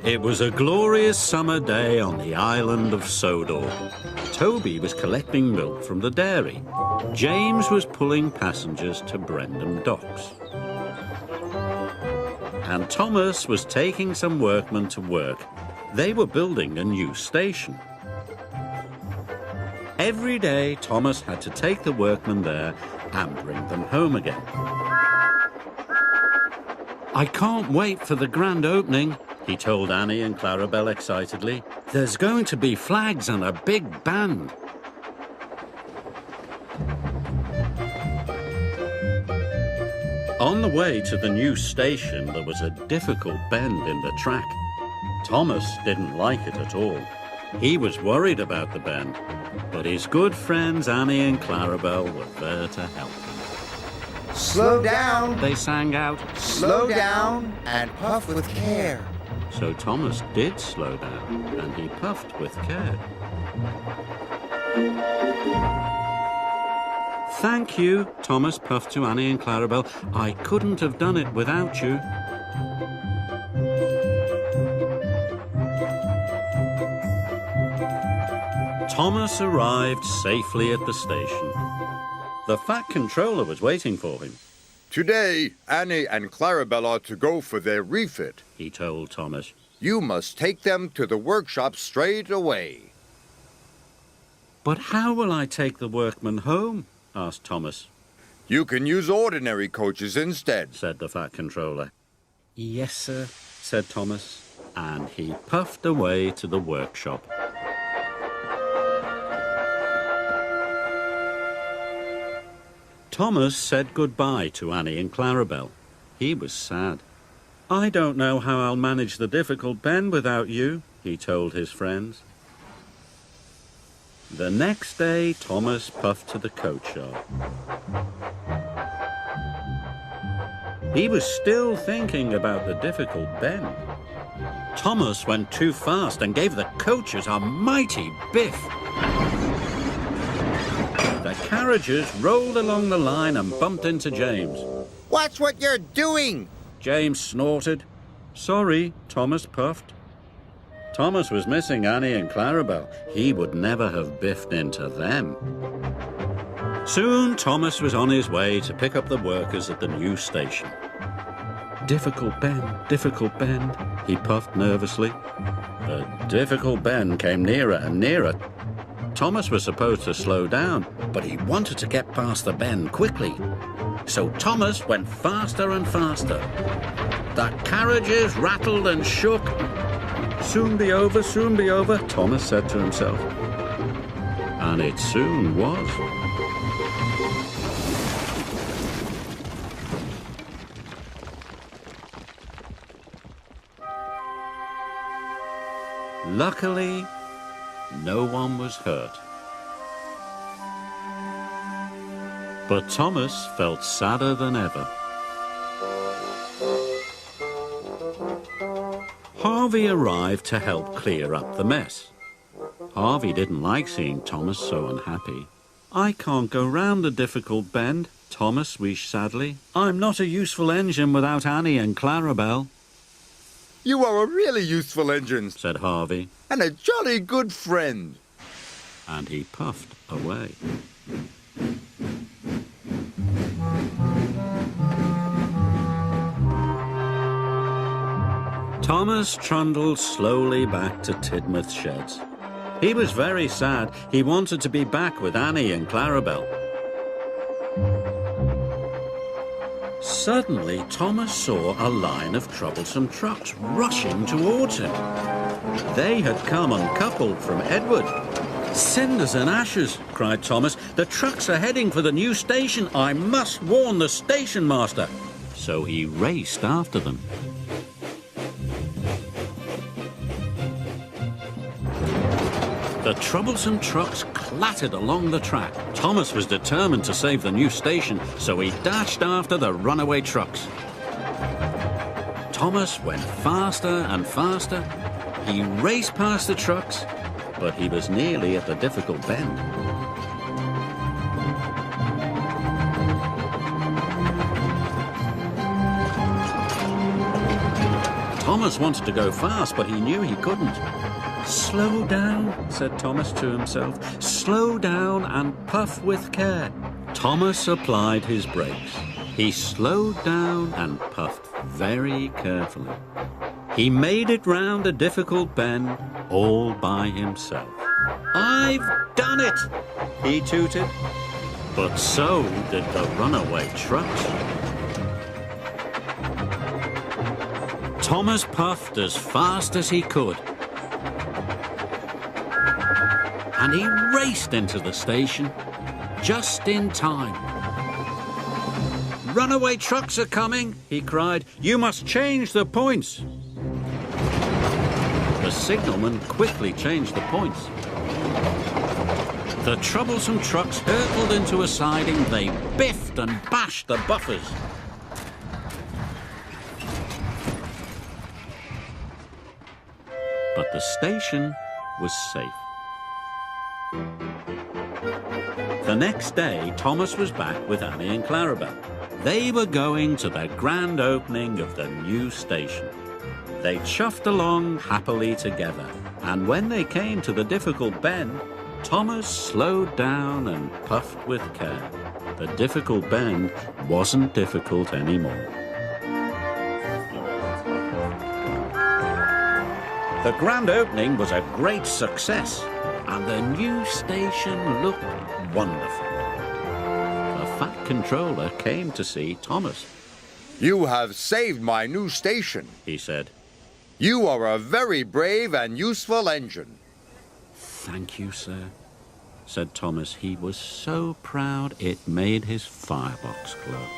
It was a glorious summer day on the island of Sodor. Toby was collecting milk from the dairy. James was pulling passengers to Brendam Docks. And Thomas was taking some workmen to work. They were building a new station. Every day, Thomas had to take the workmen there and bring them home again. "I can't wait for the grand opening," he told Annie and Clarabel excitedly. "There's going to be flags and a big band." On the way to the new station, there was a difficult bend in the track. Thomas didn't like it at all. He was worried about the bend, but his good friends Annie and Clarabel were there to help him. "Slow down," they sang out. "Slow down and puff with care." So Thomas did slow down, and he puffed with care. "Thank you," Thomas puffed to Annie and Clarabel. "I couldn't have done it without you." Thomas arrived safely at the station. The fat controller was waiting for him. "Today, Annie and Clarabel are to go for their refit," he told Thomas. "You must take them to the workshop straight away." "But how will I take the workmen home?" asked Thomas. "You can use ordinary coaches instead," said the fat controller. "Yes, sir," said Thomas, and he puffed away to the workshop. Thomas said goodbye to Annie and Clarabel. He was sad. "I don't know how I'll manage the difficult bend without you," he told his friends. The next day, Thomas puffed to the coach yard. He was still thinking about the difficult bend. Thomas went too fast and gave the coaches a mighty biff. The carriages rolled along the line and bumped into James. "Watch what you're doing!" James snorted. "Sorry," Thomas puffed. Thomas was missing Annie and Clarabel. He would never have biffed into them. Soon Thomas was on his way to pick up the workers at the new station. Difficult bend, he puffed nervously. The difficult bend came nearer and nearer. Thomas was supposed to slow down, but he wanted to get past the bend quickly. So Thomas went faster and faster. The carriages rattled and shook. Soon be over, Thomas said to himself. And it soon was. Luckily, no one was hurt. But Thomas felt sadder than ever. Harvey arrived to help clear up the mess. Harvey didn't like seeing Thomas so unhappy. "I can't go round the difficult bend," Thomas wished sadly. "I'm not a useful engine without Annie and Clarabel." "You are a really useful engine," said Harvey. "And a jolly good friend." And he puffed away. Thomas trundled slowly back to Tidmouth Sheds. He was very sad. He wanted to be back with Annie and Clarabel. Suddenly, Thomas saw a line of troublesome trucks rushing towards him. They had come uncoupled from Edward. "Cinders and ashes," cried Thomas. "The trucks are heading for the new station. I must warn the station master." So he raced after them. The troublesome trucks clattered along the track. Thomas was determined to save the new station, so he dashed after the runaway trucks. Thomas went faster and faster. He raced past the trucks, but he was nearly at the difficult bend. Thomas wanted to go fast, but he knew he couldn't. Slow down, said Thomas to himself. Slow down and puff with care. Thomas applied his brakes. He slowed down and puffed very carefully. He made it round a difficult bend all by himself. I've done it, he tooted. But so did the runaway trucks. Thomas puffed as fast as he could. And he raced into the station just in time. Runaway trucks are coming, he cried. You must change the points. The signalman quickly changed the points. The troublesome trucks hurtled into a siding. They biffed and bashed the buffers. But the station was safe. The next day, Thomas was back with Annie and Clarabel. They were going to the grand opening of the new station. They chuffed along happily together, and when they came to the difficult bend, Thomas slowed down and puffed with care. The difficult bend wasn't difficult anymore. The grand opening was a great success, and the new station looked wonderful. The fat controller came to see Thomas. You have saved my new station, he said. You are a very brave and useful engine. Thank you, sir, said Thomas. He was so proud it made his firebox glow.